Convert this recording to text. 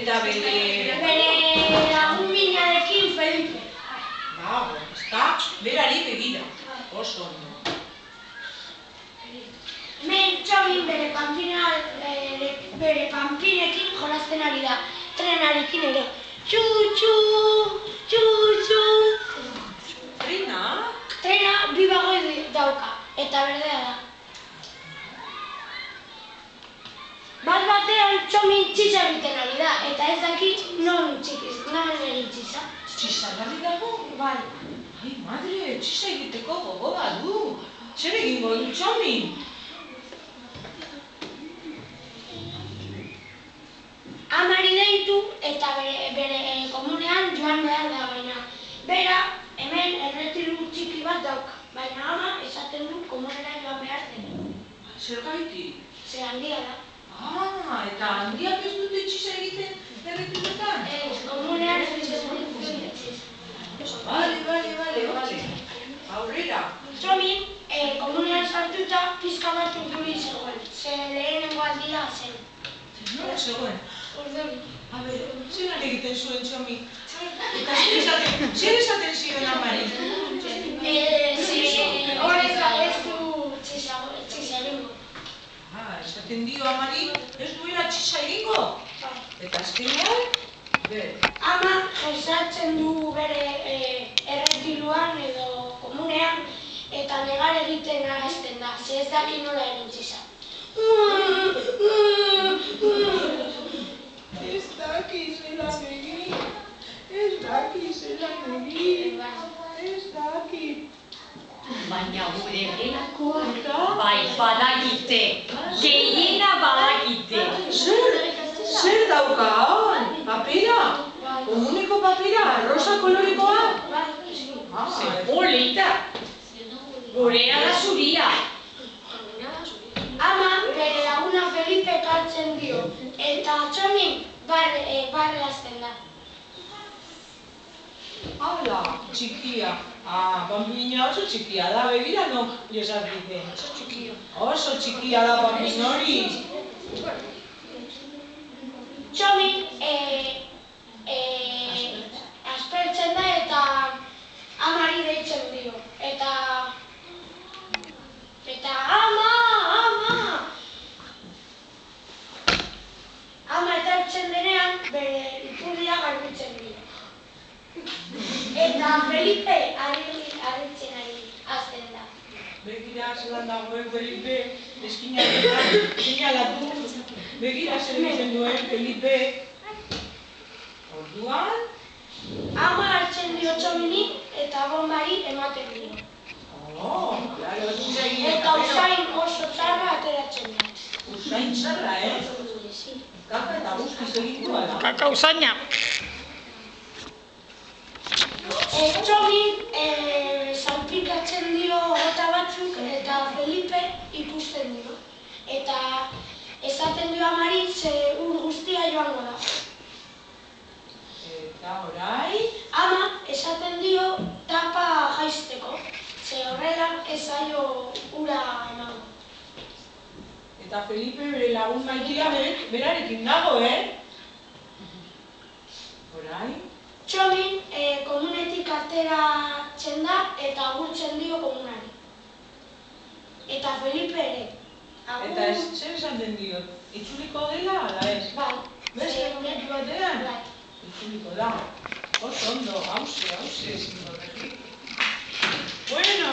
Eta bere lagun minarekin Felipe. Dago, ezta? Berari begira. Oso ondo. Hemen Txomin bere panpinekin jolasten ari da. Trenarekin ere. Txu-txu, txu-txu. Trena? Trena bi bagoi dauka, eta berdea da. Bat batean Txomin txisa egiten ari da, eta ez dakit non egin txisa. Txisa larri dago? Bai. Ai, madre, txisa egiteko gogo badu. Zer egingo du Txomin? Amari deitu eta bere komunean joan behar da, baina bera hemen erretiru txiki bat dauka, baina ama esaten du komunera joan behar dela. Zer gaitik? Ze handia da. Eta handiak ez dute txisa egiten erretiruetan? Komunean ez dut Bale. Aurrera. Txomin, komunean sartuta pizka bat urduri zegoen, ze lehenengo aldia zen. Nola zegoen? Urduri. Zer egiten zuen Txomin? Eta zer esaten zion amari? Horrez ez du txisa egingo. Esaten dio amari, ez duela txisa egingo? Eta azkenean? Ama jesatzen du bere erretiruan edo komunean eta negar egiten hasten da, ze ez daki nola egin txisa. Ez daki zelan egin. Ez daki. Baina gure gelakoak bai badakite, gehiena badakite. Zer dauka hon? Papera? Komuneko papera? Rosa kolorekoa? Ze polita. Gurea da zuria. Ama bere laguna Felipe ekartzen dio, eta Txomin barre hasten da. Hala, txikia. Panpina oso txikia da, begira nok jesatite. Oso txikia da panpin hori. Txomin aspertzen da eta amari deitzen dio. Eta ama! Ama etortzen denean bere ipurdia garbitzen dio. Eta Felipe aritzen hasten da. Begira zelan dagoen Felipe, eskinalatu. Begira zer egiten duen Felipe. Orduan? Ama hartzen dio Txomini eta bombari ematen dio. Claro, ez dut egin. Eta usain oso txarra ateratzen da. Usain txarra, Kaka eta guztiz egintua da. Kaka usaina. Txomin salpikatzen dio gota batzuk eta Felipe ikusten dio. Eta esaten dio amari ze ur guztia joango da. Eta orai? Ama esaten dio tapa jaisteko, ze horrela ez zaio ura emango. Eta Felipe bere lagun maitia berarekin dago, Orai? Txomin komunetik ateratzen da eta agurtzen dio komunari. Eta Felipe ere. Eta zer esaten dio? Itzuliko dela, ala ez? Bai. Beste momentu batean? Bai. Itzuliko da. Oso ondo, hauze, ezin horrekin. Bueno,